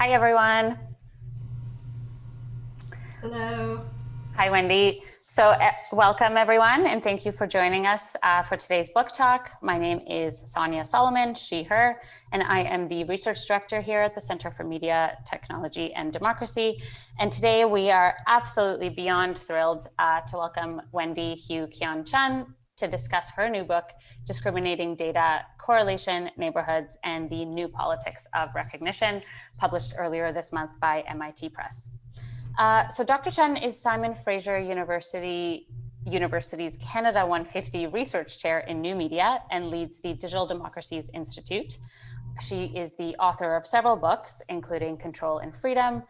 Hi, everyone. Hello. Hi, Wendy. Welcome, everyone, and thank you for joining us for today's book talk. My name is Sonja Solomun, she, her, and I am the research director here at the Center for Media, Technology, and Democracy. And today we are absolutely beyond thrilled to welcome Wendy Hui Kyong Chun to discuss her new book, Discriminating Data, Correlation, Neighborhoods, and the New Politics of Recognition, published earlier this month by MIT Press. So Dr. Chun is Simon Fraser University's Canada 150 Research Chair in New Media and leads the Digital Democracies Institute. She is the author of several books, including Control and Freedom,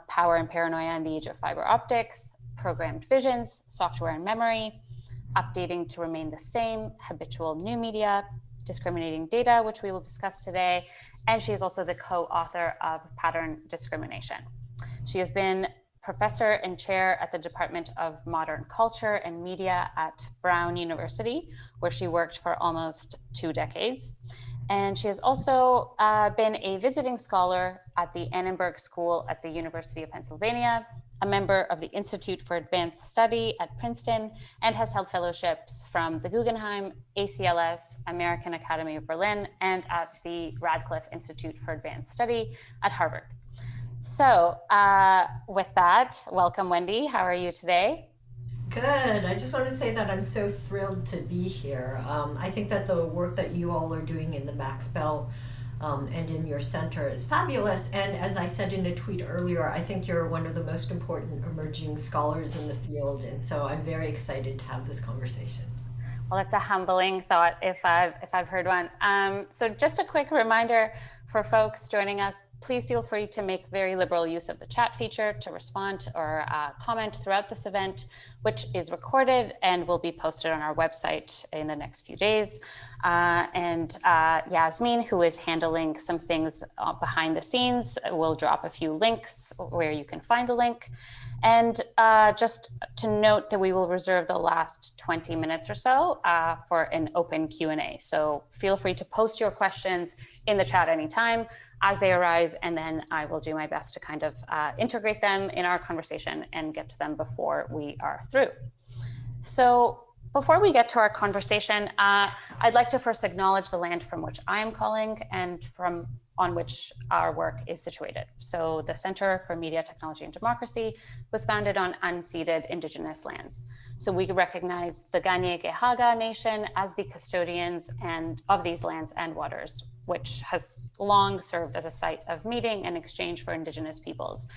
Power and Paranoia in the Age of Fiber Optics, Programmed Visions, Software and Memory, Updating to Remain the Same, Habitual New Media, Discriminating Data, which we will discuss today, and she is also the co-author of Pattern Discrimination. She has been professor and chair at the Department of Modern Culture and Media at Brown University, where she worked for almost 2 decades. And she has also been a visiting scholar at the Annenberg School at the University of Pennsylvania, a member of the Institute for Advanced Study at Princeton, and has held fellowships from the Guggenheim, ACLS, American Academy of Berlin, and at the Radcliffe Institute for Advanced Study at Harvard. So with that, welcome, Wendy. How are you today? Good. I just want to say that I'm so thrilled to be here. I think that the work that you all are doing in the Maxwell and in your center is fabulous. And as I said in a tweet earlier, I think you're one of the most important emerging scholars in the field. And so I'm very excited to have this conversation. Well, that's a humbling thought if I've heard one. So just a quick reminder for folks joining us, please feel free to make very liberal use of the chat feature to respond or comment throughout this event, which is recorded and will be posted on our website in the next few days. And Yasmin, who is handling some things behind the scenes, will drop a few links where you can find the link. And just to note that we will reserve the last 20 minutes or so for an open Q&A. So feel free to post your questions in the chat anytime as they arise, and then I will do my best to kind of integrate them in our conversation and get to them before we are through. So before we get to our conversation, I'd like to first acknowledge the land from which I am calling and on which our work is situated. So the Center for Media, Technology, and Democracy was founded on unceded Indigenous lands. So we recognize the Kanien'kehá:ka Nation as the custodians of these lands and waters, which has long served as a site of meeting and exchange for Indigenous peoples.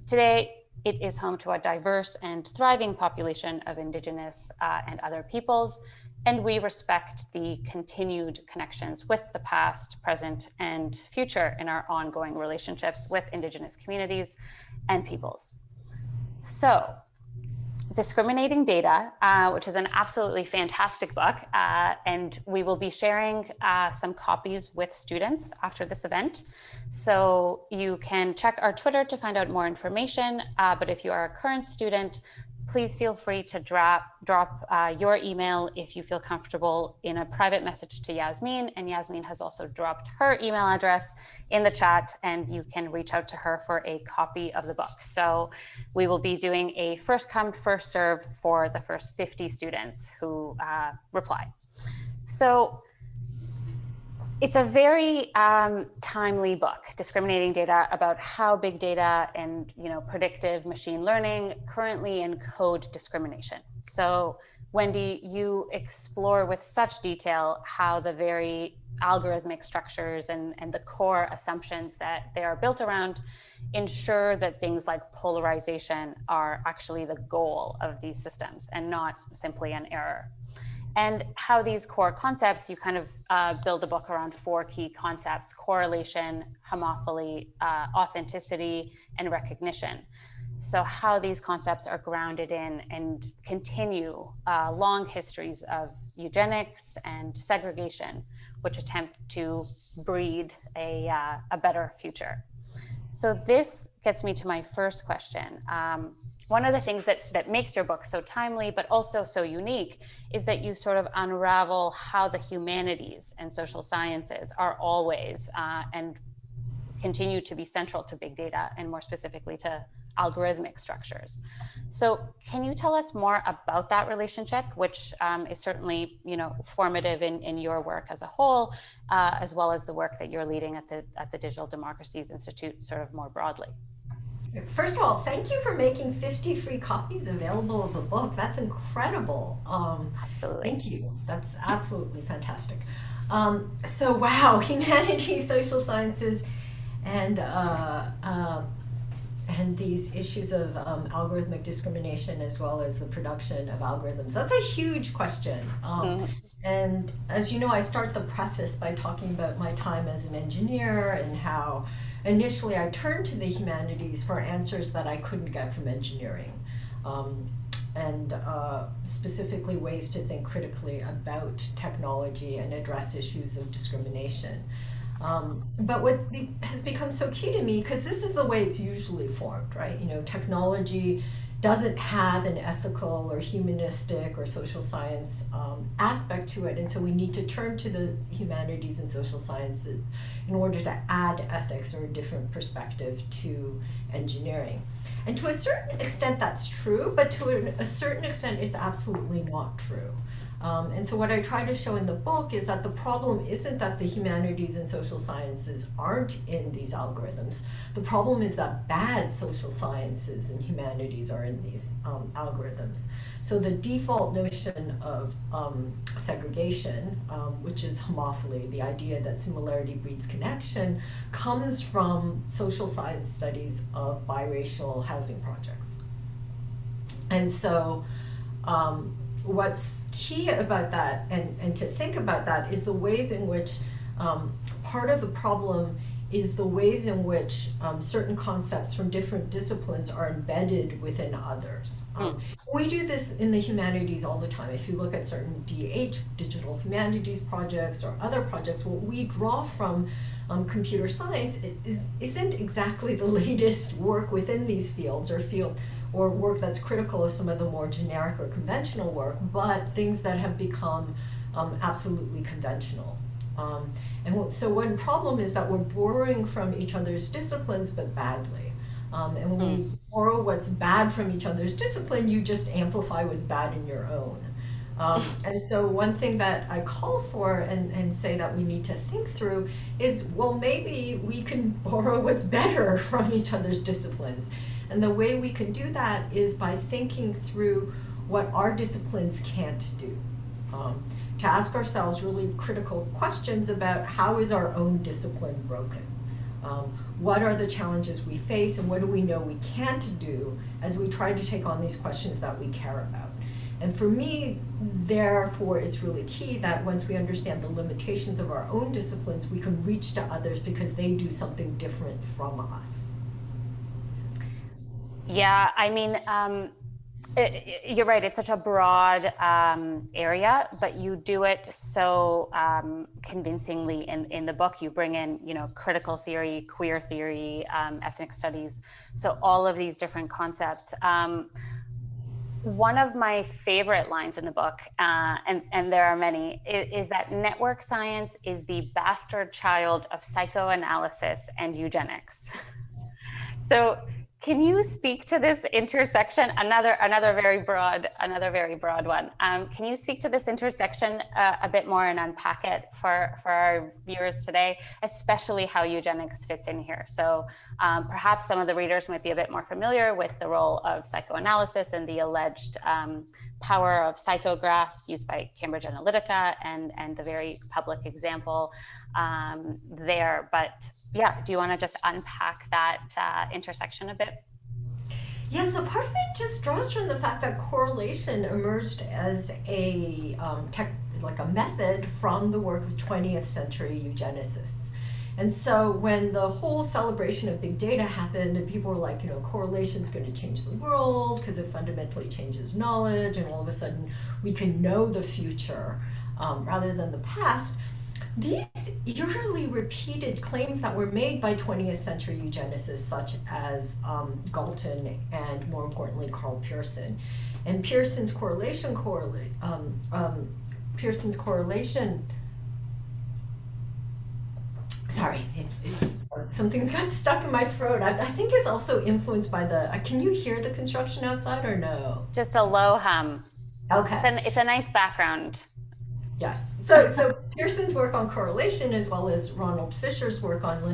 Today, it is home to a diverse and thriving population of Indigenous and other peoples, and we respect the continued connections with the past, present, and future in our ongoing relationships with Indigenous communities and peoples. So, Discriminating Data, which is an absolutely fantastic book, and we will be sharing some copies with students after this event. So you can check our Twitter to find out more information, but if you are a current student, please feel free to drop your email if you feel comfortable in a private message to Yasmin, and Yasmin has also dropped her email address in the chat, and you can reach out to her for a copy of the book. So we will be doing a first come, first serve for the first 50 students who reply. So it's a very timely book, Discriminating Data, about how big data and predictive machine learning currently encode discrimination. So Wendy, you explore with such detail how the very algorithmic structures and the core assumptions that they are built around ensure that things like polarization are actually the goal of these systems and not simply an error. And how these core concepts, you kind of build the book around 4 key concepts: correlation, homophily, authenticity, and recognition. So how these concepts are grounded in and continue long histories of eugenics and segregation, which attempt to breed a better future. So this gets me to my first question. One of the things that makes your book so timely, but also so unique, is that you sort of unravel how the humanities and social sciences are always and continue to be central to big data, and more specifically to algorithmic structures. So can you tell us more about that relationship, which is certainly, formative in your work as a whole, as well as the work that you're leading at the Digital Democracies Institute sort of more broadly? First of all, thank you for making 50 free copies available of the book. That's incredible. Absolutely. Thank you. That's absolutely fantastic. So, wow, humanities, social sciences, and these issues of algorithmic discrimination as well as the production of algorithms. That's a huge question. And as you know, I start the preface by talking about my time as an engineer and how initially I turned to the humanities for answers that I couldn't get from engineering. And specifically ways to think critically about technology and address issues of discrimination. But what has become so key to me, because this is the way it's usually formed, right? Technology doesn't have an ethical or humanistic or social science aspect to it, and so we need to turn to the humanities and social sciences in order to add ethics or a different perspective to engineering. And to a certain extent that's true, but to a certain extent it's absolutely not true. And so what I try to show in the book is that the problem isn't that the humanities and social sciences aren't in these algorithms. The problem is that bad social sciences and humanities are in these algorithms. So the default notion of segregation, which is homophily, the idea that similarity breeds connection, comes from social science studies of biracial housing projects. And so what's key about that and to think about that is the ways in which part of the problem is the ways in which certain concepts from different disciplines are embedded within others. We do this in the humanities all the time. If you look at certain DH, digital humanities projects, or other projects, what we draw from computer science isn't exactly the latest work within these fields or work that's critical of some of the more generic or conventional work, but things that have become absolutely conventional. So one problem is that we're borrowing from each other's disciplines, but badly. And when we borrow what's bad from each other's discipline, you just amplify what's bad in your own. And so one thing that I call for and say that we need to think through is, well, maybe we can borrow what's better from each other's disciplines. And the way we can do that is by thinking through what our disciplines can't do. To ask ourselves really critical questions about how is our own discipline broken? What are the challenges we face, and what do we know we can't do as we try to take on these questions that we care about? And for me, therefore, it's really key that once we understand the limitations of our own disciplines, we can reach to others because they do something different from us. Yeah, I mean, you're right. It's such a broad area, but you do it so convincingly in the book. You bring in, critical theory, queer theory, ethnic studies. So all of these different concepts. One of my favorite lines in the book, and there are many, is that network science is the bastard child of psychoanalysis and eugenics. So can you speak to this intersection? Another very broad one. Can you speak to this intersection a bit more and unpack it for our viewers today, especially how eugenics fits in here? So perhaps some of the readers might be a bit more familiar with the role of psychoanalysis and the alleged power of psychographs used by Cambridge Analytica and the very public example there. But yeah, do you want to just unpack that intersection a bit? Yeah, so part of it just draws from the fact that correlation emerged as a method from the work of 20th century eugenicists. And so when the whole celebration of big data happened and people were like, correlation's going to change the world because it fundamentally changes knowledge, and all of a sudden we can know the future rather than the past, these eerily repeated claims that were made by 20th century eugenicists such as Galton and, more importantly, Karl Pearson. And Pearson's correlation, sorry, it's Something's got stuck in my throat. I think it's also influenced by can you hear the construction outside or no? Just a low hum. Okay. It's a nice background. Yes. So Pearson's work on correlation, as well as Ronald Fisher's work on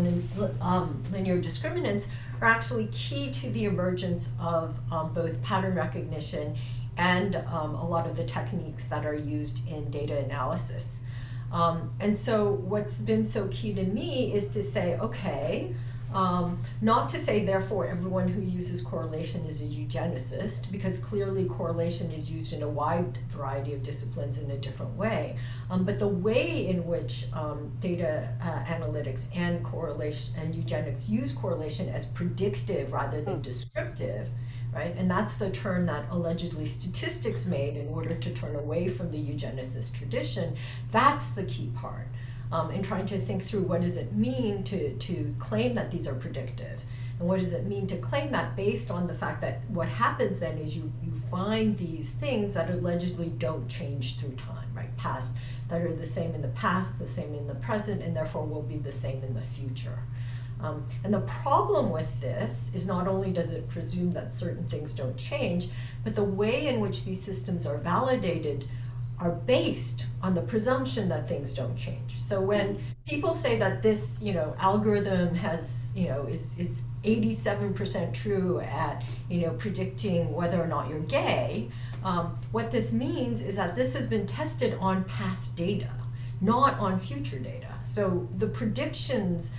linear discriminants, are actually key to the emergence of both pattern recognition and a lot of the techniques that are used in data analysis. And so what's been so key to me is to say, okay, not to say therefore everyone who uses correlation is a eugenicist, because clearly correlation is used in a wide variety of disciplines in a different way. But the way in which data analytics and correlation and eugenics use correlation as predictive rather than descriptive, right? And that's the turn that allegedly statistics made in order to turn away from the eugenicist tradition. That's the key part. In trying to think through what does it mean to claim that these are predictive, and what does it mean to claim that based on the fact that what happens then is you find these things that allegedly don't change through time, right? Past that are the same in the past, the same in the present, and therefore will be the same in the future. And the problem with this is not only does it presume that certain things don't change, but the way in which these systems are validated are based on the presumption that things don't change. So when people say that this, algorithm has, is 87% true at, predicting whether or not you're gay, what this means is that this has been tested on past data, not on future data. So the predictions,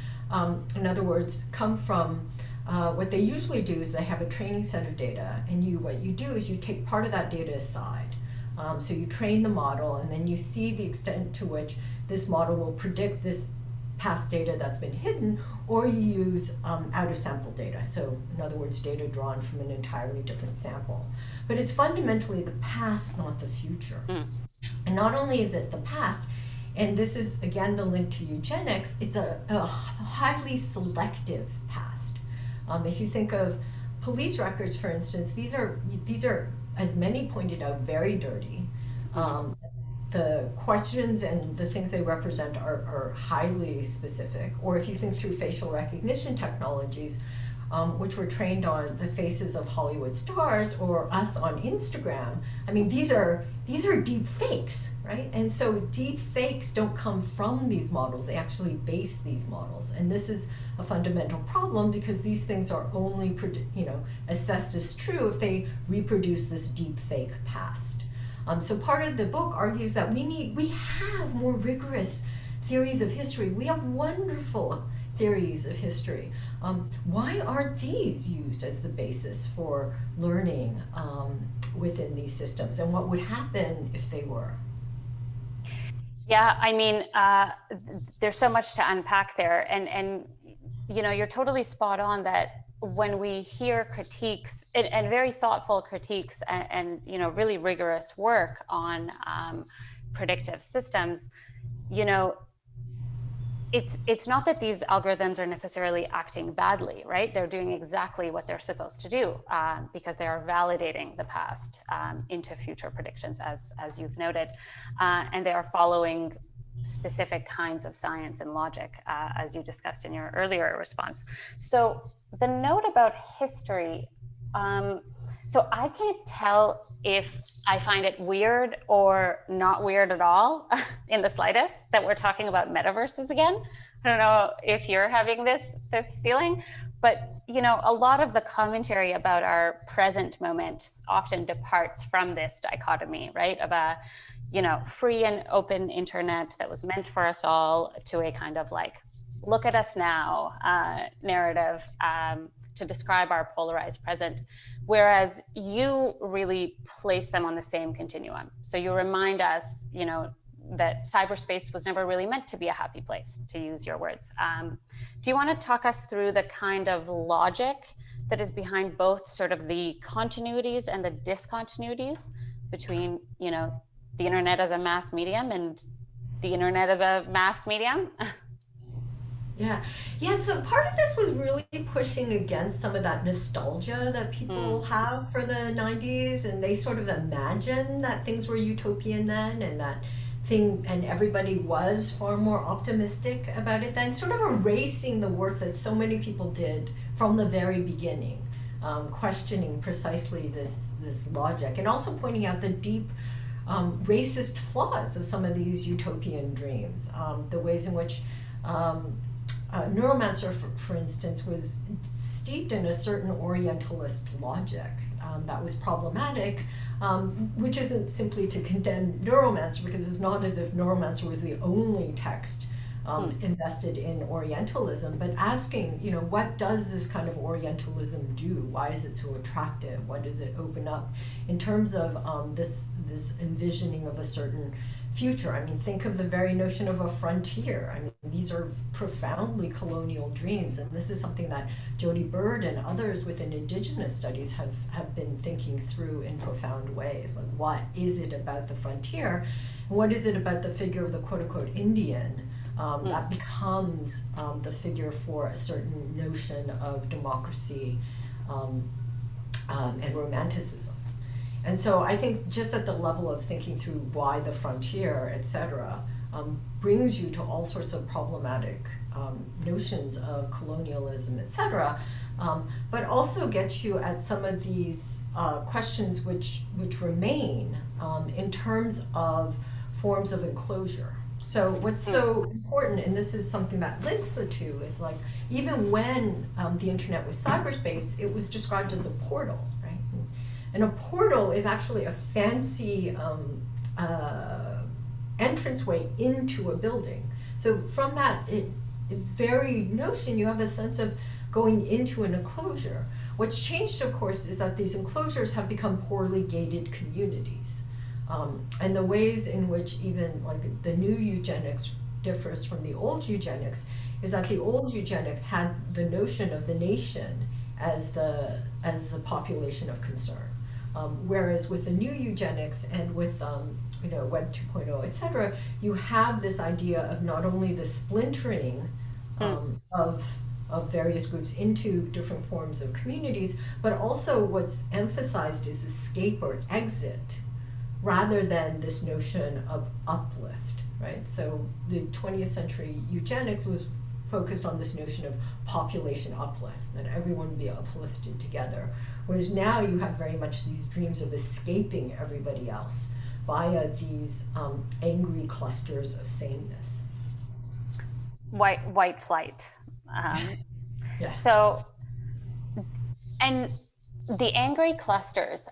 in other words, come from what they usually do is they have a training set of data, and what you do is you take part of that data aside. So you train the model, and then you see the extent to which this model will predict this past data that's been hidden, or you use out-of-sample data. So in other words, data drawn from an entirely different sample. But it's fundamentally the past, not the future. And not only is it the past, and this is, again, the link to eugenics, it's a highly selective past. If you think of police records, for instance, these are, as many pointed out, very dirty. The questions and the things they represent are highly specific. Or if you think through facial recognition technologies, which were trained on the faces of Hollywood stars or us on Instagram, I mean, these are deep fakes, right? And so deep fakes don't come from these models. They actually base these models. And this is a fundamental problem because these things are only, assessed as true if they reproduce this deep fake past. So part of the book argues that we have more rigorous theories of history. We have wonderful theories of history. Why aren't these used as the basis for learning within these systems? And what would happen if they were? Yeah, I mean, there's so much to unpack there. And you're totally spot on that when we hear critiques and very thoughtful critiques and really rigorous work on predictive systems, it's not that these algorithms are necessarily acting badly, right? They're doing exactly what they're supposed to do because they are validating the past into future predictions, as you've noted, and they are following specific kinds of science and logic, as you discussed in your earlier response. So the note about history, so I can't tell if I find it weird or not weird at all in the slightest that we're talking about metaverses again. I don't know if you're having this feeling, but a lot of the commentary about our present moment often departs from this dichotomy, right? Of a free and open internet that was meant for us all to a kind of like, look at us now narrative to describe our polarized present, whereas you really place them on the same continuum. So you remind us, that cyberspace was never really meant to be a happy place, to use your words. Do you want to talk us through the kind of logic that is behind both sort of the continuities and the discontinuities between, the internet as a mass medium and the internet as a mass medium? Yeah. So part of this was really pushing against some of that nostalgia that people have for the 90s, and they sort of imagine that things were utopian then, and that thing, and everybody was far more optimistic about it then, sort of erasing the work that so many people did from the very beginning, questioning precisely this logic, and also pointing out the deep racist flaws of some of these utopian dreams, the ways in which Neuromancer, for instance, was steeped in a certain Orientalist logic that was problematic, which isn't simply to condemn Neuromancer, because it's not as if Neuromancer was the only text invested in Orientalism, but asking, what does this kind of Orientalism do? Why is it so attractive? What does it open up in terms of this envisioning of a certain future? I mean, think of the very notion of a frontier. I mean, these are profoundly colonial dreams, and this is something that Jody Bird and others within Indigenous studies have been thinking through in profound ways. Like, what is it about the frontier? And what is it about the figure of the quote-unquote Indian that becomes the figure for a certain notion of democracy and romanticism? And so I think just at the level of thinking through why the frontier, et cetera, brings you to all sorts of problematic notions of colonialism, et cetera, but also gets you at some of these questions which remain in terms of forms of enclosure. So what's so important, and this is something that links the two, is like, even when the internet was cyberspace, it was described as a portal, right? And a portal is actually a fancy entranceway into a building. So from that very notion, you have a sense of going into an enclosure. What's changed, of course, is that these enclosures have become poorly gated communities. And the ways in which even like the new eugenics differs from the old eugenics is that the old eugenics had the notion of the nation as the population of concern. Whereas with the new eugenics and with Web 2.0, et cetera, you have this idea of not only the splintering of various groups into different forms of communities, but also what's emphasized is escape or exit, rather than this notion of uplift, right? So the 20th century eugenics was focused on this notion of population uplift, that everyone would be uplifted together. Whereas now you have very much these dreams of escaping everybody else via these angry clusters of sameness. White flight. Yes. So, and the angry clusters,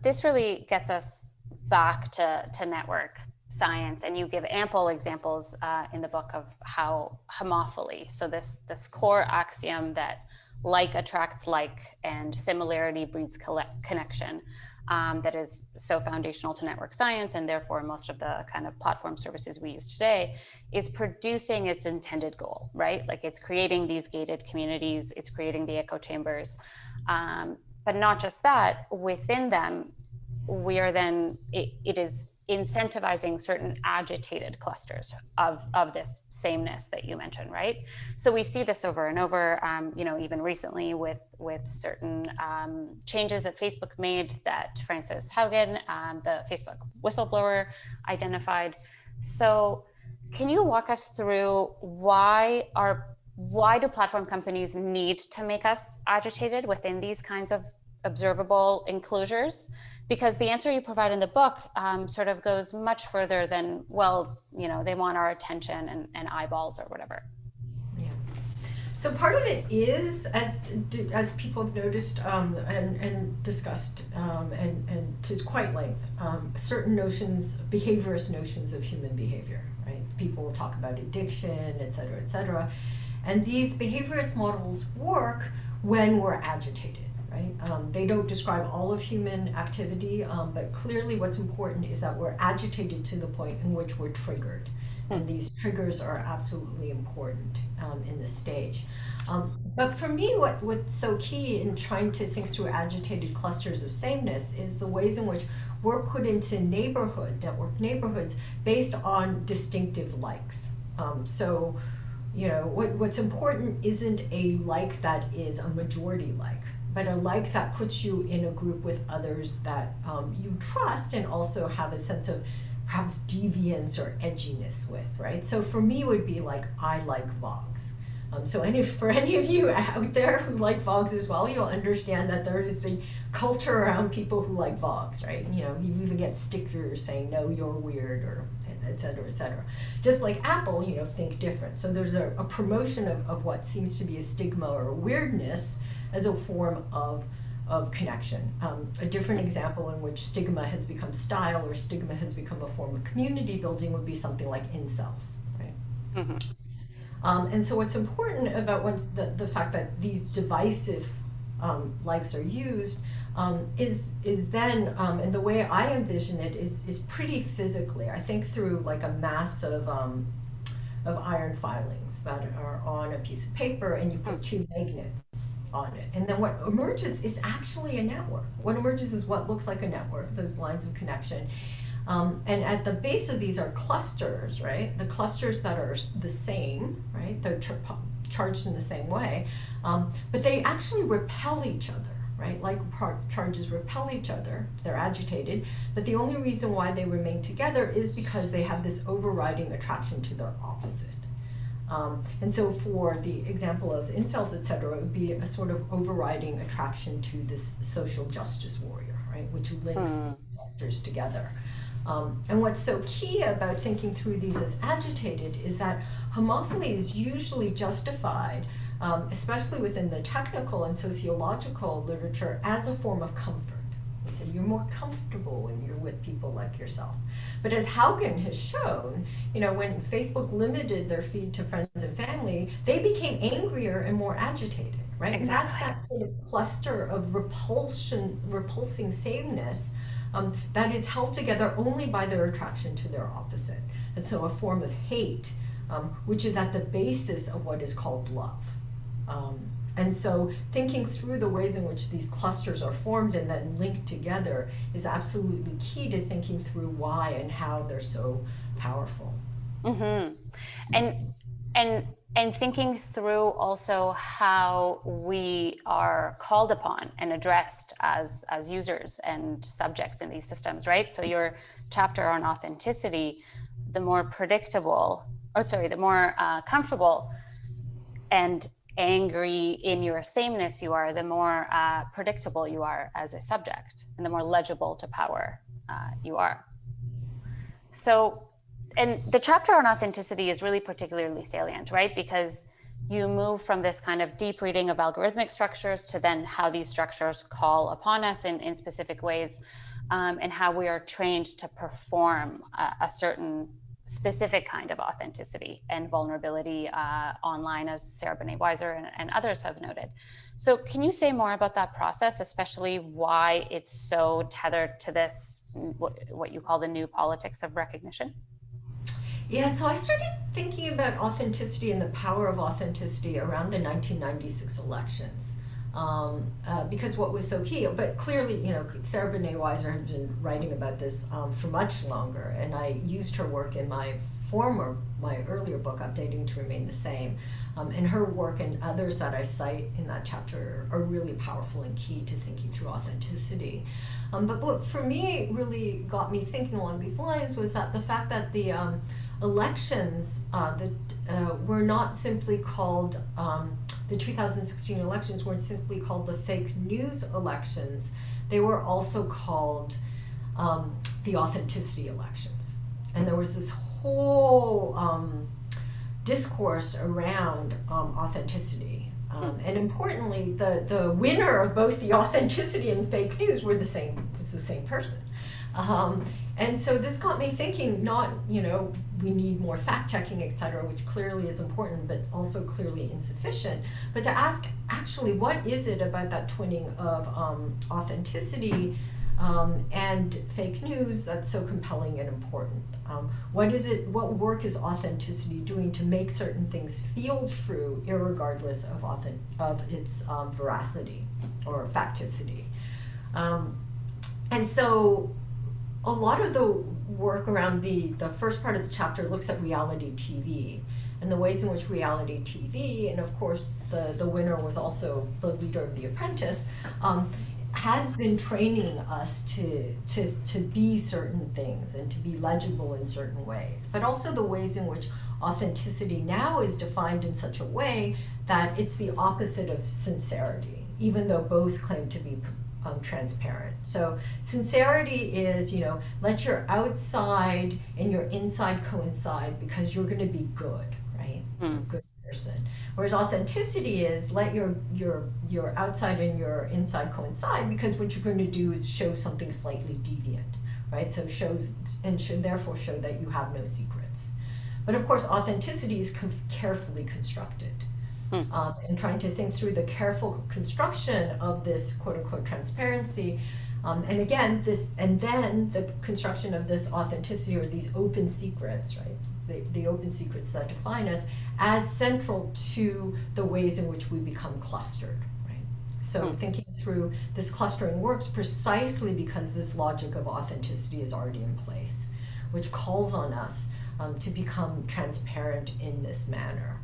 this really gets us back to network science, and you give ample examples in the book of how homophily, so this core axiom that like attracts like and similarity breeds connection, that is so foundational to network science, and therefore most of the kind of platform services we use today, is producing its intended goal, right? Like it's creating these gated communities, it's creating the echo chambers, but not just that, within them, we are then, it is incentivizing certain agitated clusters of this sameness that you mentioned, right? So we see this over and over, even recently with certain changes that Facebook made that Frances Haugen, the Facebook whistleblower, identified. So can you walk us through why do platform companies need to make us agitated within these kinds of observable enclosures? Because the answer you provide in the book sort of goes much further than, well, they want our attention and eyeballs or whatever. Yeah. So part of it is, as people have noticed and discussed and to quite length, certain notions, behaviorist notions of human behavior, right? People will talk about addiction, et cetera, and these behaviorist models work when we're agitated. Right? They don't describe all of human activity, but clearly what's important is that we're agitated to the point in which we're triggered. And these triggers are absolutely important in this stage. But for me, what's so key in trying to think through agitated clusters of sameness is the ways in which we're put into network neighborhoods based on distinctive likes. What's important isn't a like that is a majority like, but a like that puts you in a group with others that you trust and also have a sense of perhaps deviance or edginess with, right? So for me, it would be like, I like Vogs. So for any of you out there who like Vogs as well, you'll understand that there is a culture around people who like Vogs, right? You know, you even get stickers saying, no, you're weird, or et cetera, et cetera. Just like Apple, you know, think different. So there's a promotion of what seems to be a stigma or a weirdness as a form of connection. A different example in which stigma has become style or stigma has become a form of community building would be something like incels, right? Mm-hmm. And so what's important about the fact that these divisive likes are used is then, and the way I envision it is pretty physically. I think through like a mass of iron filings that are on a piece of paper, and you put two magnets on it. And then what emerges is actually a network. What emerges is what looks like a network, those lines of connection. And at the base of these are clusters, right? The clusters that are the same, right? They're charged in the same way, but they actually repel each other, right? Like charges repel each other, they're agitated, but the only reason why they remain together is because they have this overriding attraction to their opposite. And so for the example of incels, et cetera, it would be a sort of overriding attraction to this social justice warrior, right? Which links the clusters together. And what's so key about thinking through these as agitated is that homophily is usually justified, especially within the technical and sociological literature, as a form of comfort. We say you're more comfortable when you're with people like yourself. But as Haugen has shown, you know, when Facebook limited their feed to friends and family, they became angrier and more agitated, right? Exactly. And that's that sort of cluster of repulsing sameness that is held together only by their attraction to their opposite. And so a form of hate, which is at the basis of what is called love. And so thinking through the ways in which these clusters are formed and then linked together is absolutely key to thinking through why and how they're so powerful. Mm-hmm. And thinking through also how we are called upon and addressed as users and subjects in these systems, right? So your chapter on authenticity, the more predictable, the more comfortable and angry in your sameness you are, the more predictable you are as a subject, and the more legible to power you are. So, and the chapter on authenticity is really particularly salient, right? Because you move from this kind of deep reading of algorithmic structures to then how these structures call upon us in specific ways, and how we are trained to perform a certain specific kind of authenticity and vulnerability online, as Sarah Benet-Weiser and others have noted. So can you say more about that process, especially why it's so tethered to this, what you call the new politics of recognition? Yeah, so I started thinking about authenticity and the power of authenticity around the 1996 elections. Because what was so key, but clearly, you know, Sarah Benet-Weiser had been writing about this for much longer, and I used her work in my earlier book, Updating to Remain the Same. And her work and others that I cite in that chapter are really powerful and key to thinking through authenticity. But what for me really got me thinking along these lines was that the fact that the elections were not simply called, the 2016 elections weren't simply called the fake news elections, they were also called the authenticity elections. And there was this whole discourse around authenticity. And importantly, the winner of both the authenticity and fake news were the same person. And so this got me thinking, not, you know, we need more fact-checking, et cetera, which clearly is important, but also clearly insufficient, but to ask, actually, what is it about that twinning of authenticity and fake news that's so compelling and important? What work is authenticity doing to make certain things feel true, irregardless of its veracity or facticity? And so a lot of the work around the first part of the chapter looks at reality TV and the ways in which reality TV, and of course the winner was also the leader of The Apprentice, has been training us to be certain things and to be legible in certain ways, but also the ways in which authenticity now is defined in such a way that it's the opposite of sincerity, even though both claim to be transparent. So sincerity is, let your outside and your inside coincide because you're going to be good, right? A good person. Whereas authenticity is let your outside and your inside coincide because what you're going to do is show something slightly deviant, right? So shows and should therefore show that you have no secrets. But of course, authenticity is carefully constructed. And trying to think through the careful construction of this quote-unquote transparency, and again, then the construction of this authenticity or these open secrets, right? The open secrets that define us as central to the ways in which we become clustered, right? So thinking through this clustering works precisely because this logic of authenticity is already in place, which calls on us to become transparent in this manner.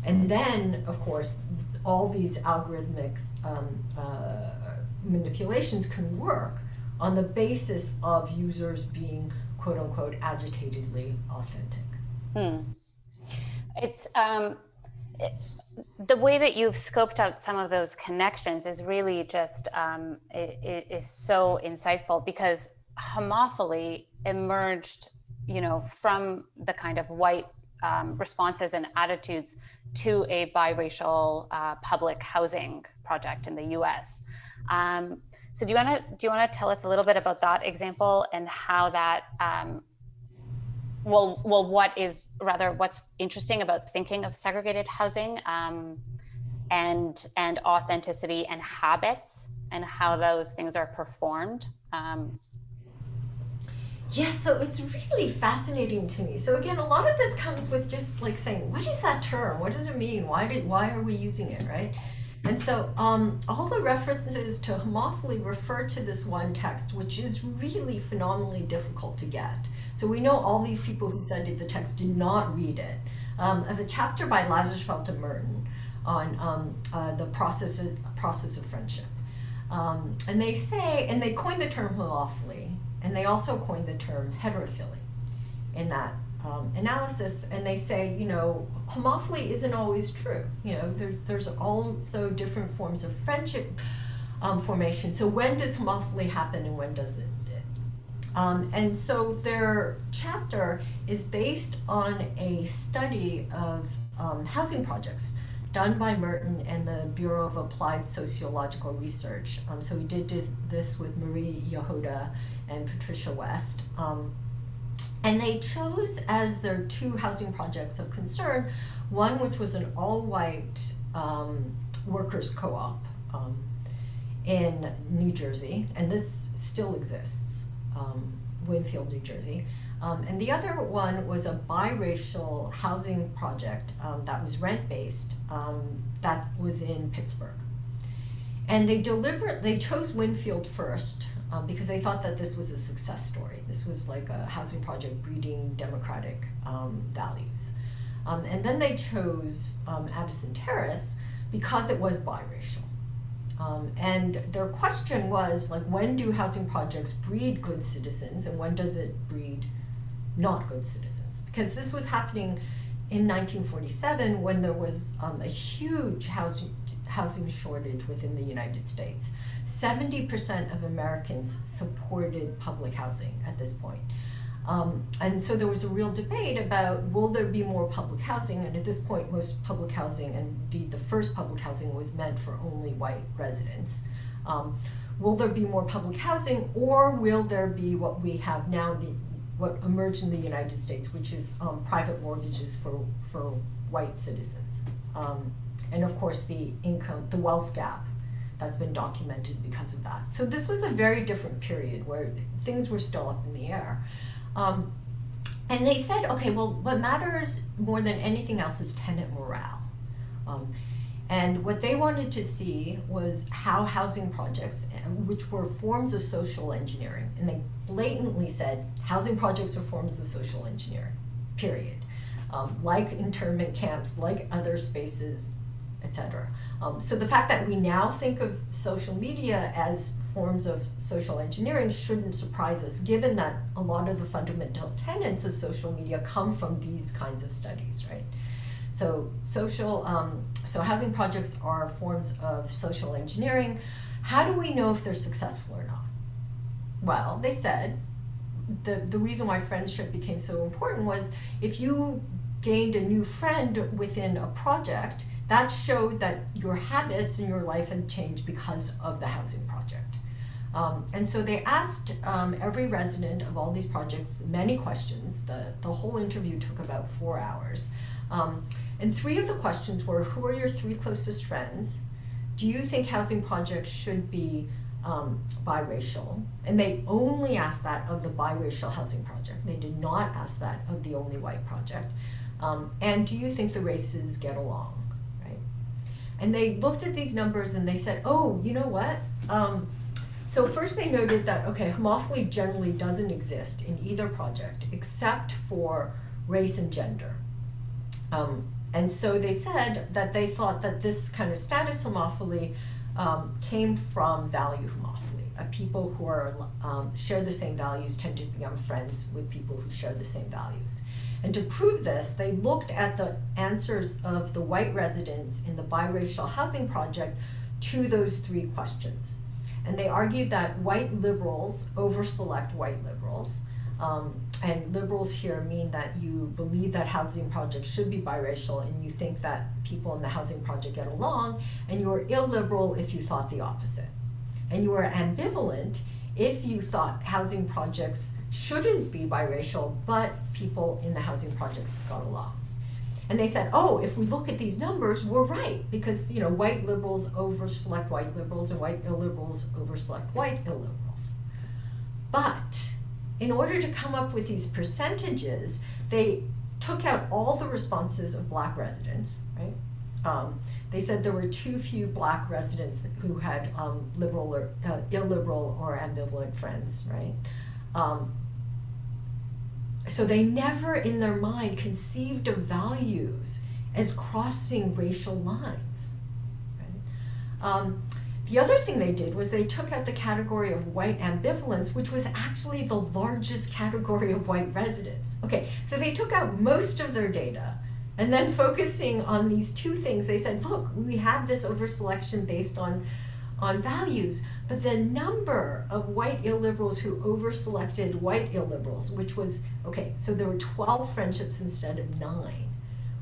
And then, of course, all these algorithmic manipulations can work on the basis of users being, quote unquote, agitatedly authentic. It's the way that you've scoped out some of those connections is really just is so insightful, because homophily emerged, from the kind of white responses and attitudes to a biracial public housing project in the U.S. So do you want to tell us a little bit about that example and how that what's interesting about thinking of segregated housing and authenticity and habits and how those things are performed? Yeah, so it's really fascinating to me. So again, a lot of this comes with just like saying, what is that term? What does it mean? Why are we using it, right? And so all the references to homophily refer to this one text, which is really phenomenally difficult to get. So we know all these people who studied the text did not read it. Of a chapter by Lazarsfeld and Merton on the process of friendship. And they coined the term homophily. And they also coined the term heterophily in that analysis. And they say, homophily isn't always true. There's also different forms of friendship formation. So when does homophily happen and when does it? And so their chapter is based on a study of housing projects done by Merton and the Bureau of Applied Sociological Research. So we did this with Marie Yehuda and Patricia West. And they chose as their two housing projects of concern, one which was an all-white workers' co-op in New Jersey, and this still exists, Winfield, New Jersey. And the other one was a biracial housing project that was rent-based that was in Pittsburgh. And they chose Winfield first because they thought that this was a success story. This was like a housing project breeding democratic values. And then they chose Addison Terrace because it was biracial. And their question was, when do housing projects breed good citizens and when does it breed not good citizens? Because this was happening in 1947 when there was a huge housing shortage within the United States. 70% of Americans supported public housing at this point. And so there was a real debate about, will there be more public housing? And at this point, most public housing, and indeed the first public housing, was meant for only white residents. Will there be more public housing, or will there be what we have now, what emerged in the United States, which is private mortgages for white citizens? And of course, the wealth gap that's been documented because of that. So this was a very different period where things were still up in the air. And they said, okay, well, what matters more than anything else is tenant morale. And what they wanted to see was how housing projects, which were forms of social engineering, and they blatantly said, housing projects are forms of social engineering, period. Like internment camps, like other spaces etc. So the fact that we now think of social media as forms of social engineering shouldn't surprise us, given that a lot of the fundamental tenets of social media come from these kinds of studies, right? So so housing projects are forms of social engineering. How do we know if they're successful or not? Well, they said the reason why friendship became so important was if you gained a new friend within a project, that showed that your habits in your life had changed because of the housing project. And so they asked every resident of all these projects many questions. The whole interview took about 4 hours. And 3 of the questions were, who are your 3 closest friends? Do you think housing projects should be biracial? And they only asked that of the biracial housing project. They did not ask that of the only white project. And do you think the races get along? And they looked at these numbers and they said, oh, you know what? So first they noted that, okay, homophily generally doesn't exist in either project except for race and gender. And so they said that they thought that this kind of status homophily came from value homophily. People who are share the same values tend to become friends with people who share the same values. And to prove this, they looked at the answers of the white residents in the biracial housing project to those 3 questions. And they argued that white liberals overselect white liberals. And liberals here mean that you believe that housing projects should be biracial and you think that people in the housing project get along, and you are illiberal if you thought the opposite. And you are ambivalent if you thought housing projects shouldn't be biracial, but people in the housing projects got along. And they said, oh, if we look at these numbers, we're right, because white liberals overselect white liberals and white illiberals overselect white illiberals. But in order to come up with these percentages, they took out all the responses of Black residents, right? They said there were too few Black residents who had liberal or illiberal or ambivalent friends, right? So they never in their mind conceived of values as crossing racial lines, right? The other thing they did was they took out the category of white ambivalence, which was actually the largest category of white residents. Okay, so they took out most of their data, and then focusing on these 2 things, they said, look, we have this overselection based on values, but the number of white illiberals who overselected white illiberals, which was, okay, so there were 12 friendships instead of 9,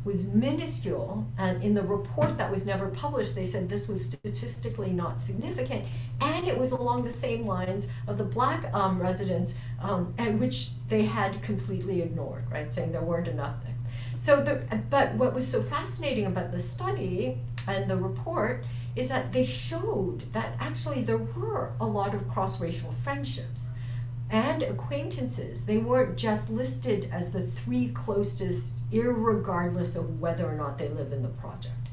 was minuscule. And in the report that was never published, they said this was statistically not significant, and it was along the same lines of the Black residents, and which they had completely ignored, right, saying there weren't enough. So, but what was so fascinating about the study and the report is that they showed that actually there were a lot of cross-racial friendships and acquaintances. They weren't just listed as the 3 closest, irregardless of whether or not they live in the project,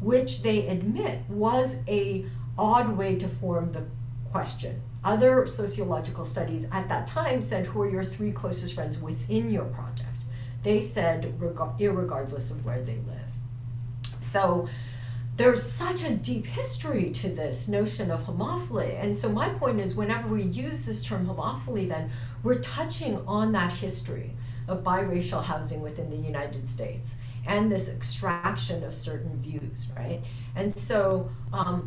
which they admit was a odd way to form the question. Other sociological studies at that time said, who are your 3 closest friends within your project? They said, irregardless of where they live. So there's such a deep history to this notion of homophily. And so my point is, whenever we use this term homophily, then we're touching on that history of biracial housing within the United States and this extraction of certain views, right? And so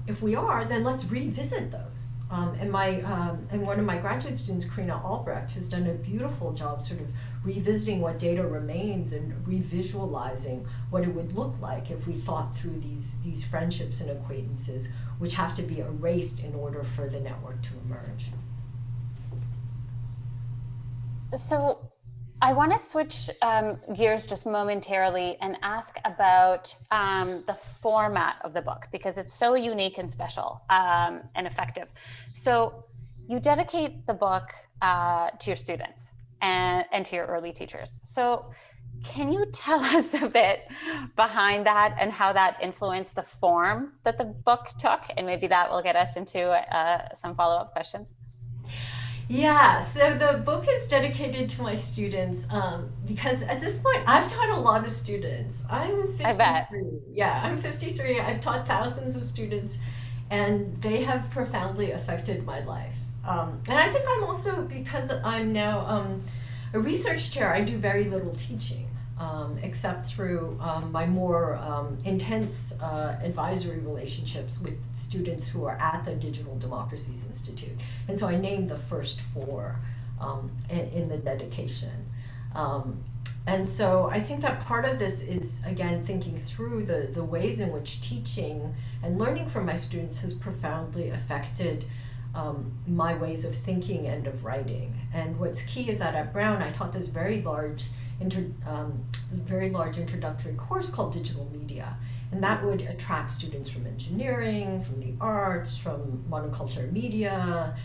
if we are, then let's revisit those. And one of my graduate students, Karina Albrecht, has done a beautiful job sort of revisiting what data remains and revisualizing what it would look like if we thought through these friendships and acquaintances, which have to be erased in order for the network to emerge. So I want to switch gears just momentarily and ask about the format of the book, because it's so unique and special and effective. So you dedicate the book to your students and to your early teachers. So can you tell us a bit behind that and how that influenced the form that the book took? And maybe that will get us into some follow-up questions. Yeah, so the book is dedicated to my students because at this point I've taught a lot of students. I'm I bet. 53. Yeah, I'm 53. I've taught thousands of students and they have profoundly affected my life. And I think I'm also, because I'm now a research chair, I do very little teaching. Except through my more intense advisory relationships with students who are at the Digital Democracies Institute. And so I named the first four in the dedication. And so I think that part of this is, again, thinking through the ways in which teaching and learning from my students has profoundly affected my ways of thinking and of writing. And what's key is that at Brown I taught this very large introductory course called Digital Media. And that would attract students from engineering, from the arts, from modern culture and media,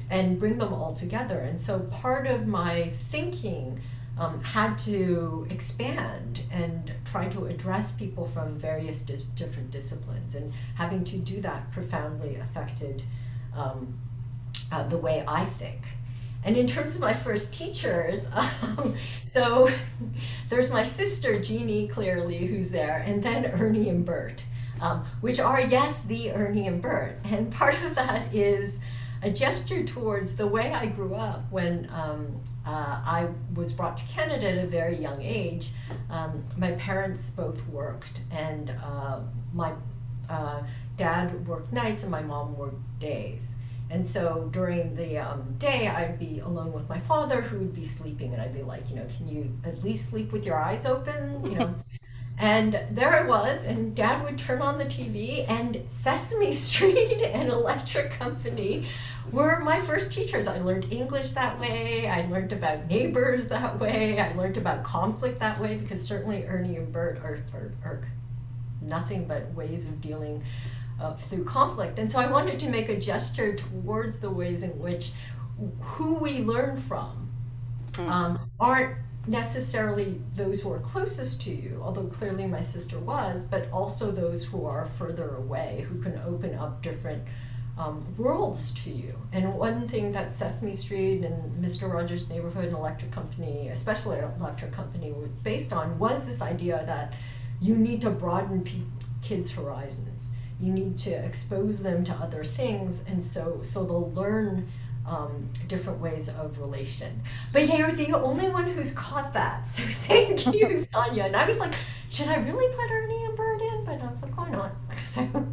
and bring them all together. And so part of my thinking had to expand and try to address people from various different disciplines. And having to do that profoundly affected the way I think. And in terms of my first teachers, so there's my sister Jeannie, clearly, who's there, and then Ernie and Bert, which are, yes, the Ernie and Bert. And part of that is a gesture towards the way I grew up when I was brought to Canada at a very young age. My parents both worked, and my dad worked nights and my mom worked days. And so during the day, I'd be alone with my father, who would be sleeping, and I'd be like, can you at least sleep with your eyes open, And there I was, and Dad would turn on the TV, and Sesame Street and Electric Company were my first teachers. I learned English that way. I learned about neighbors that way. I learned about conflict that way, because certainly Ernie and Bert are nothing but ways of dealing through conflict. And so I wanted to make a gesture towards the ways in which who we learn from aren't necessarily those who are closest to you, although clearly my sister was, but also those who are further away, who can open up different worlds to you. And one thing that Sesame Street and Mr. Rogers' Neighborhood and Electric Company, especially Electric Company, were based on was this idea that you need to broaden kids' horizons. You need to expose them to other things, and so they'll learn different ways of relation. But yeah, you're the only one who's caught that, so thank you, Sonja. And I was like, should I really put Ernie and Bert in? But I was like, why not? So.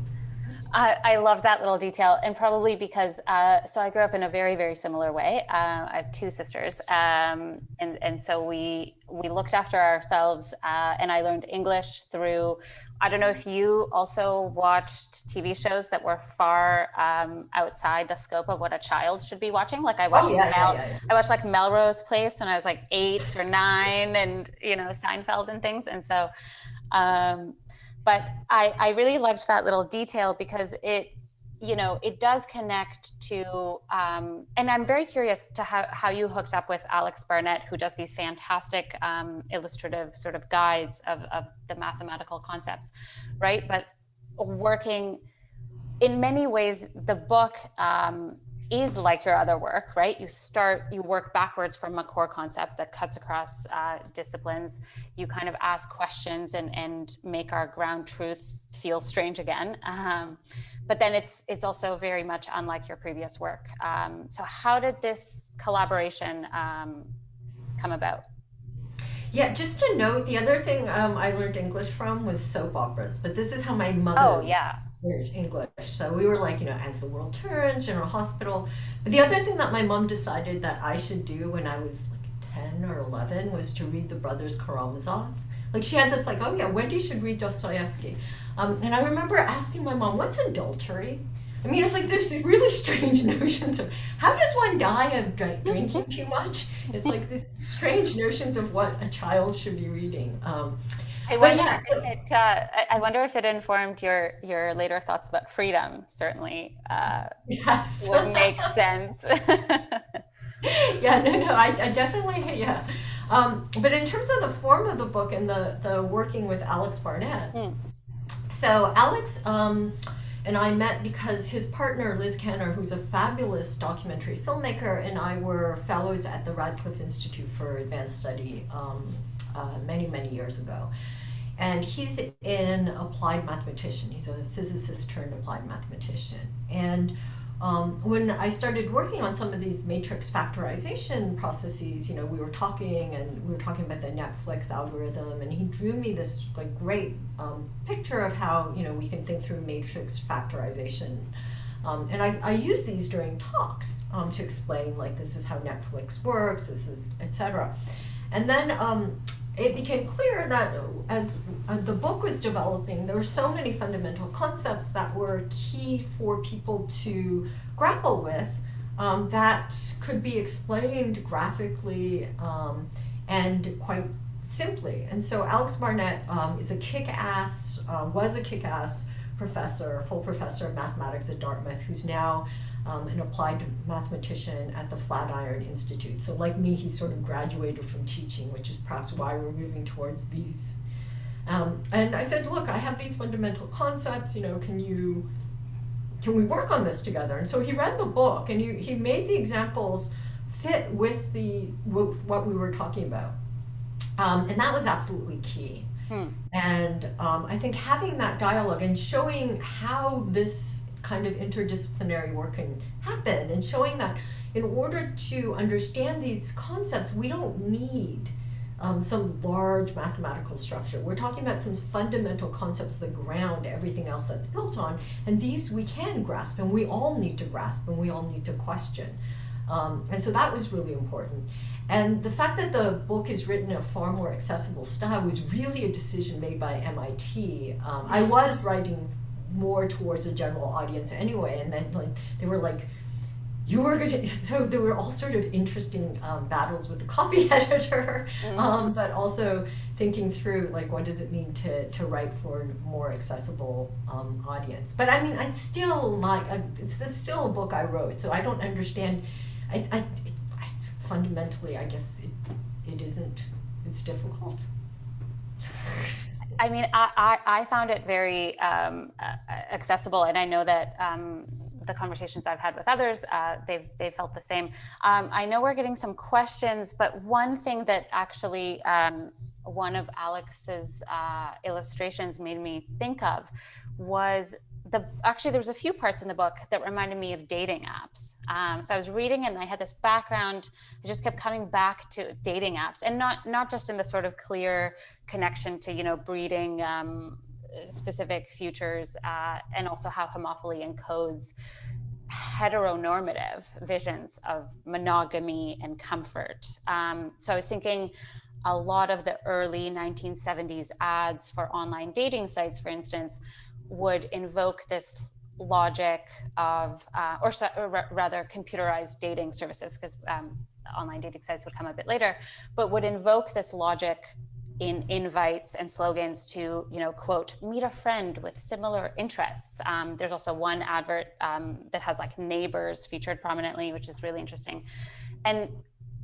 I love that little detail, and probably because so I grew up in a very, very similar way. I have two sisters, and so we looked after ourselves, and I learned English through. I don't know if you also watched TV shows that were far outside the scope of what a child should be watching. Like I watched I watched like Melrose Place when I was like 8 or 9, and Seinfeld and things, and so. But I really liked that little detail because it does connect to, and I'm very curious to how you hooked up with Alex Barnett, who does these fantastic illustrative sort of guides of the mathematical concepts, right? But working in many ways, the book is like your other work, right? You work backwards from a core concept that cuts across disciplines. You kind of ask questions and make our ground truths feel strange again. But then it's also very much unlike your previous work. So how did this collaboration come about? Yeah, just to note, the other thing I learned English from was soap operas, but this is how my mother learned English. So we were like, As the World Turns, General Hospital. But the other thing that my mom decided that I should do when I was like 10 or 11 was to read the Brothers Karamazov. Like she had this like, oh yeah, Wendy should read Dostoevsky. And I remember asking my mom, what's adultery? I mean, it's like there's really strange notions of how does one die of drinking too much? It's like these strange notions of what a child should be reading. I wonder if it informed your later thoughts about freedom. Certainly, yes, would make sense. Yeah, no, I definitely, yeah. But in terms of the form of the book and the working with Alex Barnett, so Alex And I met because his partner, Liz Canner, who's a fabulous documentary filmmaker, and I were fellows at the Radcliffe Institute for Advanced Study many, many years ago. And he's an applied mathematician. He's a physicist turned applied mathematician. And when I started working on some of these matrix factorization processes, we were talking about the Netflix algorithm, and he drew me this like great picture of how we can think through matrix factorization. And I use these during talks to explain like this is how Netflix works, this is etc. And then it became clear that as the book was developing, there were so many fundamental concepts that were key for people to grapple with that could be explained graphically and quite simply. And so Alex Barnett was a kick-ass professor, full professor of mathematics at Dartmouth, who's now an applied mathematician at the Flatiron Institute. So like me, he sort of graduated from teaching, which is perhaps why we're moving towards these. And I said, look, I have these fundamental concepts, can we work on this together? And so he read the book, and he made the examples fit with what we were talking about. And that was absolutely key. And I think having that dialogue and showing how this kind of interdisciplinary work can happen, and showing that in order to understand these concepts, we don't need some large mathematical structure. We're talking about some fundamental concepts that ground everything else that's built on, and these we can grasp, and we all need to grasp, and we all need to question. And so that was really important. And the fact that the book is written in a far more accessible style was really a decision made by MIT. I was writing more towards a general audience anyway, and then they were like, so there were all sort of interesting battles with the copy editor, but also thinking through like what does it mean to write for a more accessible audience. But I mean, it's still a book I wrote, so I don't understand. I fundamentally, I guess it isn't. It's difficult. I mean, I found it very accessible, and I know that the conversations I've had with others, they've felt the same. I know we're getting some questions, but one thing that actually one of Alex's illustrations made me think of was actually there was a few parts in the book that reminded me of dating apps. So I was reading and I had this background. I just kept coming back to dating apps, and not just in the sort of clear connection to breeding specific futures, and also how homophily encodes heteronormative visions of monogamy and comfort. So I was thinking a lot of the early 1970s ads for online dating sites, for instance, would invoke this logic of, or rather computerized dating services, because online dating sites would come a bit later, but would invoke this logic in invites and slogans to, quote, meet a friend with similar interests. There's also one advert that has like neighbors featured prominently, which is really interesting. And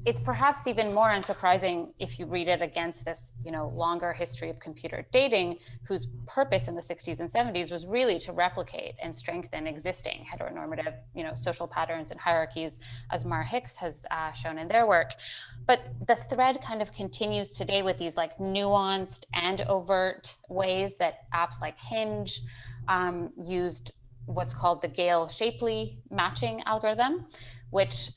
it's perhaps even more unsurprising if you read it against this, longer history of computer dating, whose purpose in the 60s and 70s was really to replicate and strengthen existing heteronormative, social patterns and hierarchies, as Mara Hicks has shown in their work. But the thread kind of continues today with these like nuanced and overt ways that apps like Hinge used what's called the Gale-Shapley matching algorithm, which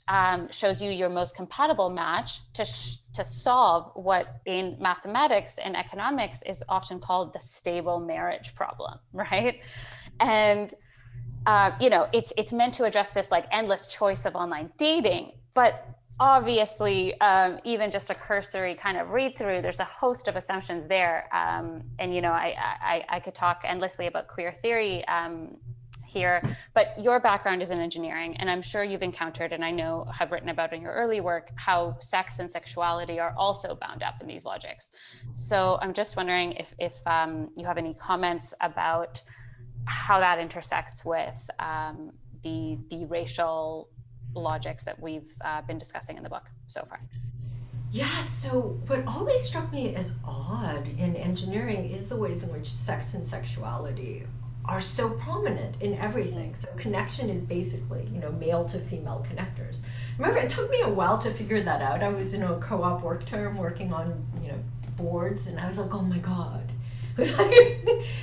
shows you your most compatible match to solve what in mathematics and economics is often called the stable marriage problem, right? And it's meant to address this like endless choice of online dating, but obviously, even just a cursory kind of read through, there's a host of assumptions there. And I could talk endlessly about queer theory here, but your background is in engineering, and I'm sure you've encountered, and I know have written about in your early work, how sex and sexuality are also bound up in these logics. So I'm just wondering if you have any comments about how that intersects with the racial logics that we've been discussing in the book so far. Yeah, so what always struck me as odd in engineering is the ways in which sex and sexuality are so prominent in everything. So connection is basically, male to female connectors. Remember, it took me a while to figure that out. I was in a co-op work term working on, boards, and I was like, oh my God. It was like,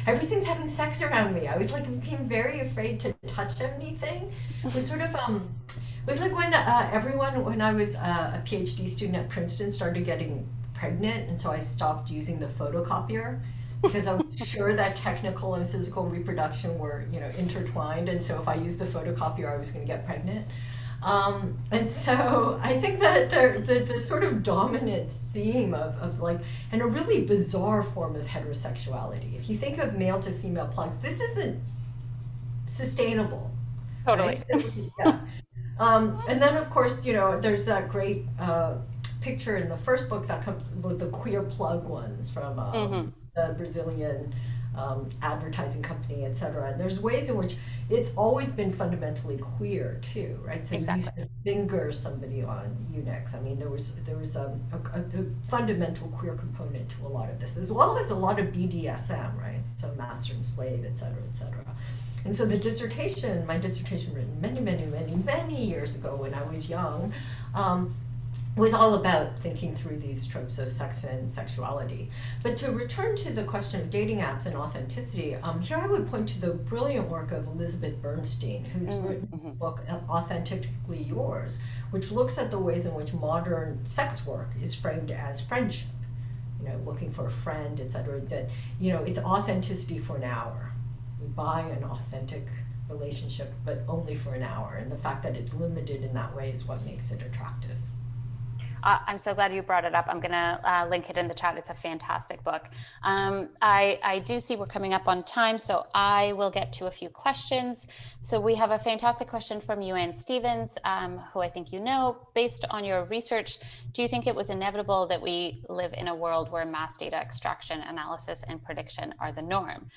everything's having sex around me. I was like, became very afraid to touch anything. It was sort of, it was like when when I was a PhD student at Princeton, started getting pregnant, and so I stopped using the photocopier because I was sure that technical and physical reproduction were, intertwined, and so if I used the photocopier, I was going to get pregnant. And so I think that the sort of dominant theme of like, and a really bizarre form of heterosexuality. If you think of male to female plugs, this isn't sustainable. Totally. Right? So, yeah. And then of course, there's that great picture in the first book that comes with the queer plug ones from the Brazilian advertising company, etc. And there's ways in which it's always been fundamentally queer too, right? So Exactly. you used to finger somebody on Unix. I mean, there was a fundamental queer component to a lot of this, as well as a lot of BDSM, right? So master and slave, etc., etc. And so my dissertation written many years ago when I was young, was all about thinking through these tropes of sex and sexuality. But to return to the question of dating apps and authenticity, here I would point to the brilliant work of Elizabeth Bernstein, who's written the book Authentically Yours, which looks at the ways in which modern sex work is framed as friendship, looking for a friend, etc. That, it's authenticity for an hour. We buy an authentic relationship, but only for an hour. And the fact that it's limited in that way is what makes it attractive. I'm so glad you brought it up. I'm going to link it in the chat. It's a fantastic book. I do see we're coming up on time, so I will get to a few questions. So we have a fantastic question from Yuan Stevens, who I think you know. Based on your research, do you think it was inevitable that we live in a world where mass data extraction, analysis, and prediction are the norm?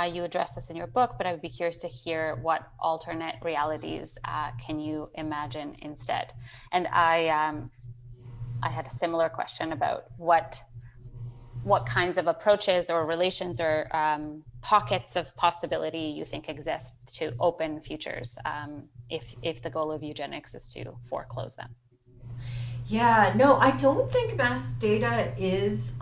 You address this in your book, but I would be curious to hear what alternate realities can you imagine instead? And I had a similar question about what kinds of approaches or relations or pockets of possibility you think exist to open futures if the goal of eugenics is to foreclose them. Yeah, no, I don't think mass data is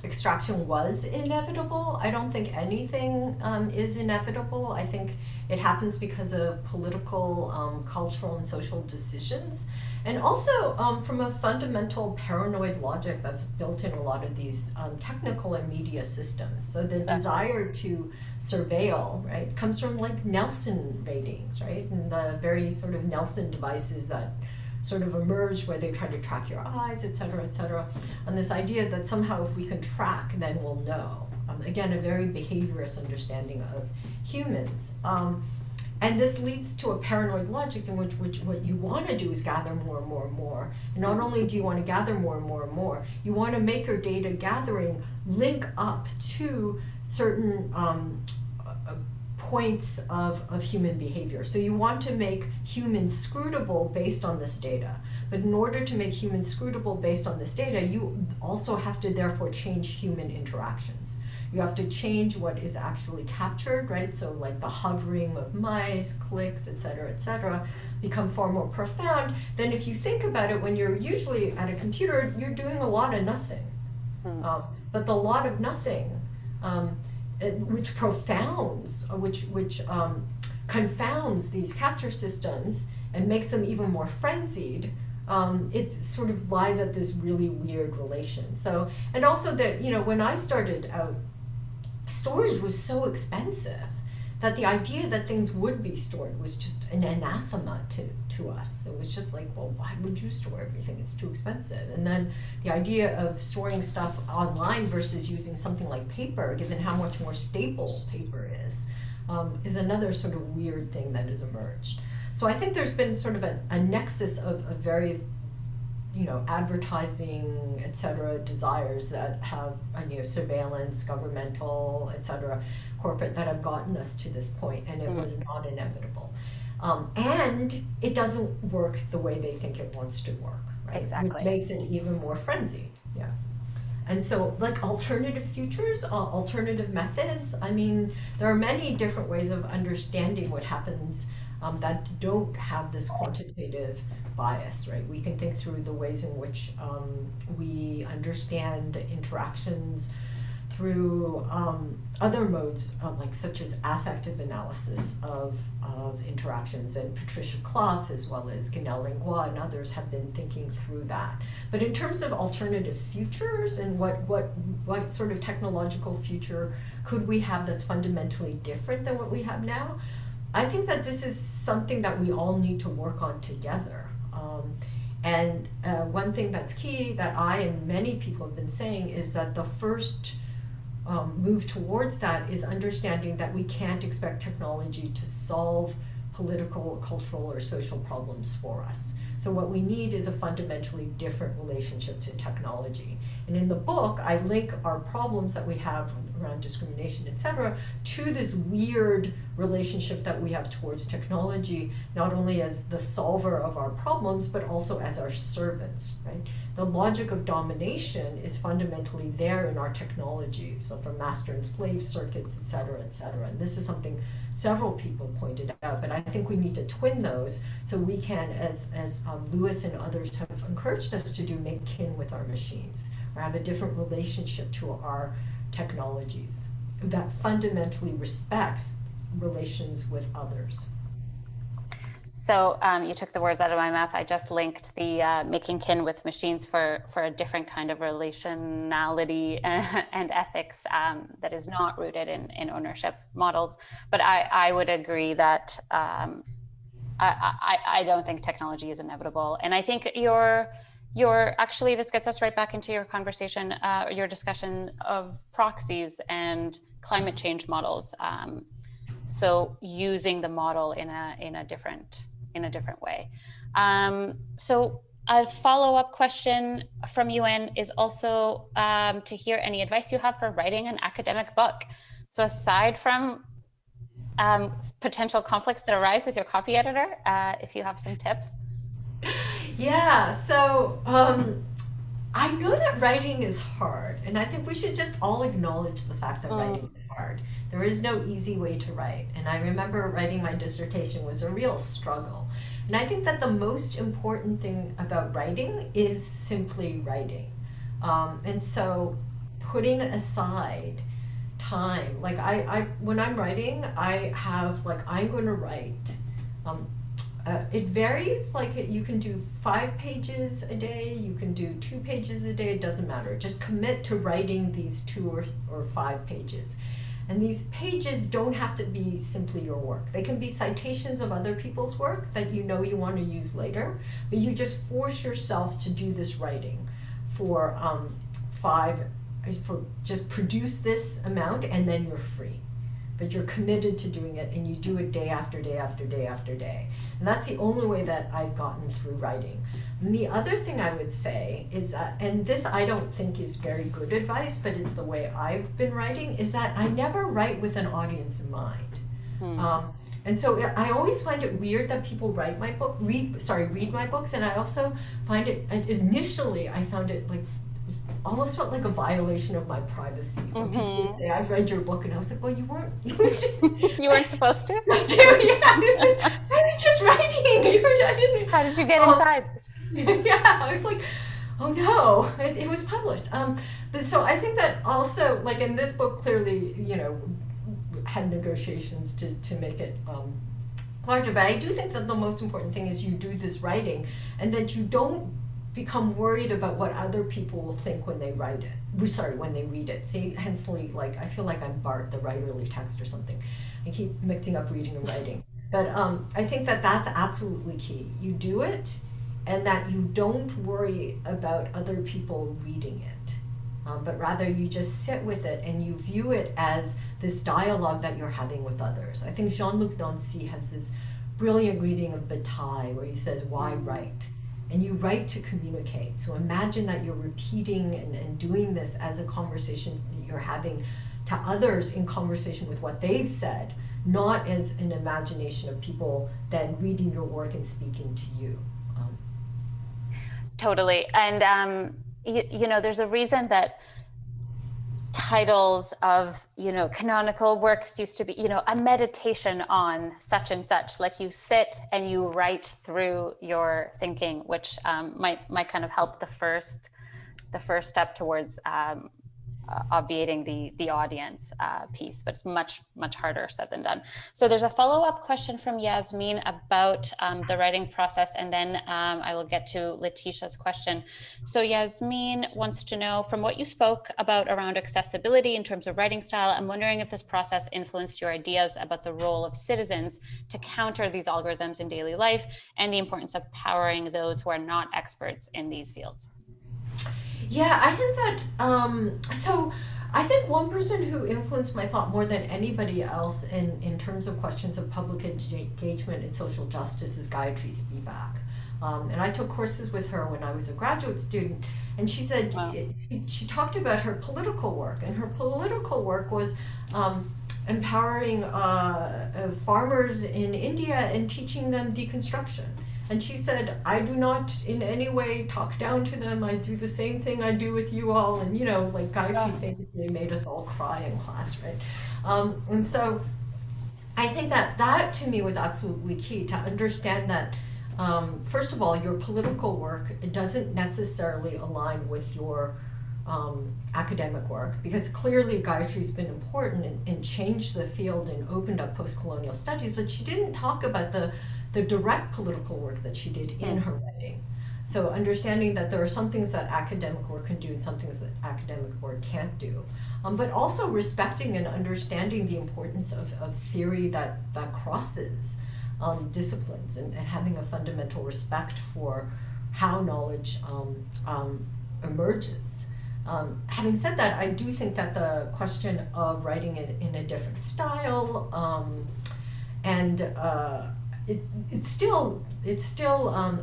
extraction was inevitable. I don't think anything is inevitable. I think it happens because of political, cultural, and social decisions. And also from a fundamental paranoid logic that's built in a lot of these technical and media systems. So the desire to surveil, right, comes from like Nelson ratings, right? And the very sort of Nelson devices that sort of emerged where they try to track your eyes, et cetera, and this idea that somehow if we can track, then we'll know. Again, a very behaviorist understanding of humans. And this leads to a paranoid logic in which what you want to do is gather more and more and more. And not only do you want to gather more and more and more, you want to make your data gathering link up to certain points of human behavior. So you want to make humans scrutable based on this data. But in order to make humans scrutable based on this data, you also have to therefore change human interactions. You have to change what is actually captured, right? So like the hovering of mice, clicks, et cetera, become far more profound than if you think about it when you're usually at a computer, you're doing a lot of nothing. But the lot of nothing, which confounds these capture systems and makes them even more frenzied, it sort of lies at this really weird relation. So, and also that, when I started out, storage was so expensive that the idea that things would be stored was just an anathema to us. It was just like, well, why would you store everything? It's too expensive. And then the idea of storing stuff online versus using something like paper, given how much more stable paper is another sort of weird thing that has emerged. So I think there's been sort of a nexus of various advertising, et cetera, desires that have, surveillance, governmental, et cetera, corporate, that have gotten us to this point, and it was not inevitable. And it doesn't work the way they think it wants to work, right? Exactly. Which makes it even more frenzied, yeah. And so, like alternative futures, alternative methods, I mean, there are many different ways of understanding what happens that don't have this quantitative bias, right? We can think through the ways in which we understand interactions through other modes, like such as affective analysis of interactions, and Patricia Clough as well as Guinel Langlois and others have been thinking through that. But in terms of alternative futures and what sort of technological future could we have that's fundamentally different than what we have now, I think that this is something that we all need to work on together. And one thing that's key that I and many people have been saying is that the first move towards that is understanding that we can't expect technology to solve political, cultural, or social problems for us. So what we need is a fundamentally different relationship to technology. And in the book, I link our problems that we have around discrimination, etc., to this weird relationship that we have towards technology, not only as the solver of our problems, but also as our servants, right? The logic of domination is fundamentally there in our technology, so from master and slave circuits, etc., etc. And this is something several people pointed out, but I think we need to twin those so we can, as Lewis and others have encouraged us to do, make kin with our machines, or have a different relationship to our technologies that fundamentally respects relations with others. So you took the words out of my mouth. I just linked the making kin with machines for a different kind of relationality and ethics that is not rooted in ownership models. But I would agree that I don't think technology is inevitable. And I think you're actually, this gets us right back into your conversation, your discussion of proxies and climate change models. So using the model in a different way. So a follow-up question from UN is also to hear any advice you have for writing an academic book. So aside from potential conflicts that arise with your copy editor, if you have some tips. Yeah, so I know that writing is hard, and I think we should just all acknowledge the fact that writing is hard. There is no easy way to write, and I remember writing my dissertation was a real struggle. And I think that the most important thing about writing is simply writing. And so putting aside time, like I when I'm writing, I have, like, I'm going to write. It varies, like you can do 5 pages a day, you can do 2 pages a day, it doesn't matter. Just commit to writing these 2 or 5 pages. And these pages don't have to be simply your work. They can be citations of other people's work that you know you want to use later, but you just force yourself to do this writing for just produce this amount, and then you're free. But you're committed to doing it, and you do it day after day after day after day. And that's the only way that I've gotten through writing. And the other thing I would say is that, and this I don't think is very good advice, but it's the way I've been writing, is that I never write with an audience in mind. And so I always find it weird that people read my books, and I also find it, initially I found it like, almost felt like a violation of my privacy. When people say, I've read your book, and I was like, well, you weren't. You weren't supposed to? Yeah, I was just writing. How did you get inside? Yeah, I was like, oh no, it was published. But so I think that also, like in this book, clearly, had negotiations to make it larger. But I do think that the most important thing is you do this writing, and that you don't become worried about what other people will think when they read it. See, hensely, like, I feel like I'm Bart, the writerly text or something. I keep mixing up reading and writing. But I think that that's absolutely key. You do it, and that you don't worry about other people reading it. But rather you just sit with it, and you view it as this dialogue that you're having with others. I think Jean-Luc Nancy has this brilliant reading of Bataille, where he says, why write? And you write to communicate. So imagine that you're repeating and doing this as a conversation that you're having to others in conversation with what they've said, not as an imagination of people then reading your work and speaking to you. Totally. And there's a reason that titles of, canonical works used to be, a meditation on such and such, like you sit and you write through your thinking, which might kind of help the first step towards obviating the audience piece, but it's much harder said than done. So there's a follow-up question from Yasmin about the writing process, and then I will get to Letitia's question. So Yasmin wants to know, from what you spoke about around accessibility in terms of writing style, I'm wondering if this process influenced your ideas about the role of citizens to counter these algorithms in daily life and the importance of powering those who are not experts in these fields. Yeah, I think that, so I think one person who influenced my thought more than anybody else in terms of questions of public engagement and social justice is Gayatri Spivak. And I took courses with her when I was a graduate student, and she said, wow. She talked about her political work, and her political work was empowering farmers in India and teaching them deconstruction. And she said, I do not in any way talk down to them. I do the same thing I do with you all. And, like Gayatri famously made us all cry in class, right? And so I think that to me was absolutely key, to understand that, first of all, your political work, it doesn't necessarily align with your academic work, because clearly Gayatri's been important and changed the field and opened up post-colonial studies, but she didn't talk about the direct political work that she did in her writing. So understanding that there are some things that academic work can do and some things that academic work can't do. But also respecting and understanding the importance of theory that crosses disciplines, and having a fundamental respect for how knowledge emerges. Having said that, I do think that the question of writing in a different style it's still,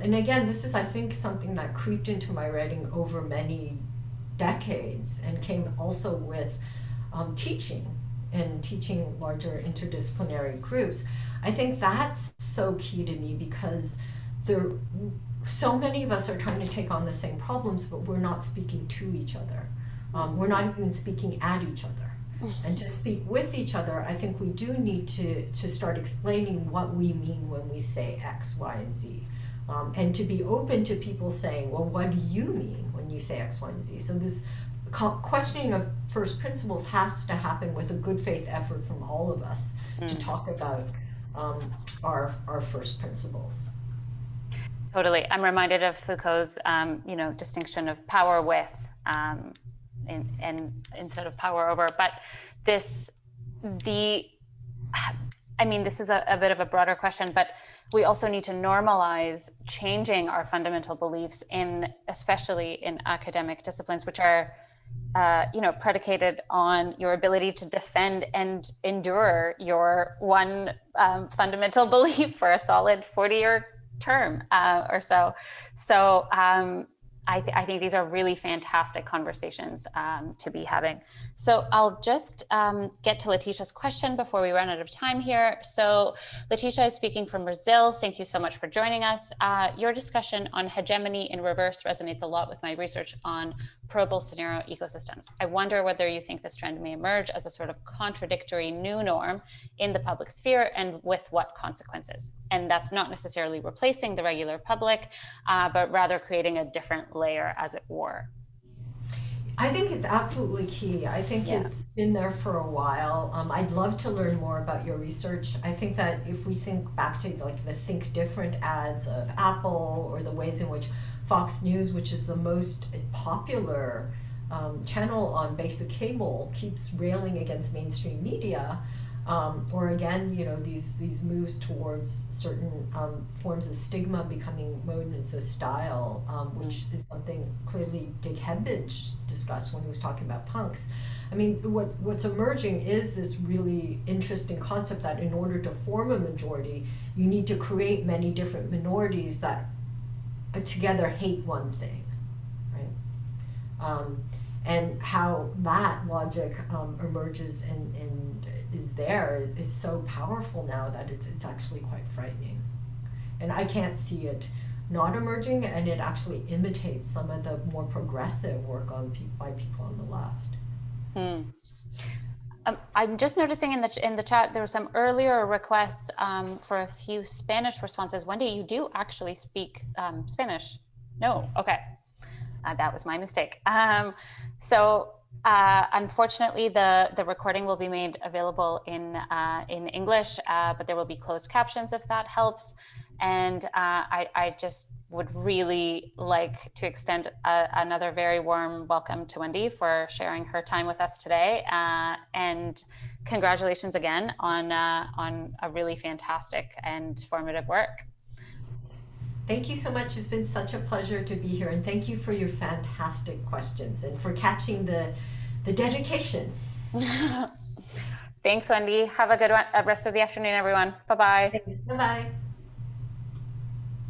and again, this is, I think, something that creeped into my writing over many decades and came also with teaching larger interdisciplinary groups. I think that's so key to me, because so many of us are trying to take on the same problems, but we're not speaking to each other. We're not even speaking at each other. And to speak with each other, I think we do need to start explaining what we mean when we say X, Y, and Z. And to be open to people saying, well, what do you mean when you say X, Y, and Z? So this questioning of first principles has to happen with a good faith effort from all of us to talk about our first principles. Totally. I'm reminded of Foucault's, distinction of power with, and instead of power over. But this is a bit of a broader question, but we also need to normalize changing our fundamental beliefs especially in academic disciplines, which are, predicated on your ability to defend and endure your one fundamental belief for a solid 40-year term or so. So I think these are really fantastic conversations to be having. So I'll just get to Letitia's question before we run out of time here. So Letitia is speaking from Brazil. Thank you so much for joining us. Your discussion on hegemony in reverse resonates a lot with my research on pro-Bolsonaro ecosystems. I wonder whether you think this trend may emerge as a sort of contradictory new norm in the public sphere, and with what consequences. And that's not necessarily replacing the regular public, but rather creating a different layer, as it were. I think it's absolutely key. I think it's been there for a while. I'd love to learn more about your research. I think that if we think back to like the Think Different ads of Apple, or the ways in which Fox News, which is the most popular channel on basic cable, keeps railing against mainstream media, or again, these moves towards certain forms of stigma becoming modes of style, which is something clearly Dick Hebage discussed when he was talking about punks. I mean, what's emerging is this really interesting concept that in order to form a majority, you need to create many different minorities that together hate one thing, right? And how that logic emerges and is there is so powerful now that it's actually quite frightening. And I can't see it not emerging, and it actually imitates some of the more progressive work by people on the left. I'm just noticing in the chat there were some earlier requests for a few Spanish responses. Wendy, you do actually speak Spanish? No, okay, that was my mistake. Unfortunately, the recording will be made available in English, but there will be closed captions if that helps. And I just would really like to extend another very warm welcome to Wendy for sharing her time with us today. And congratulations again on a really fantastic and formative work. Thank you so much. It's been such a pleasure to be here, and thank you for your fantastic questions and for catching the dedication. Thanks, Wendy. Have a good rest of the afternoon, everyone. Bye-bye. Bye-bye.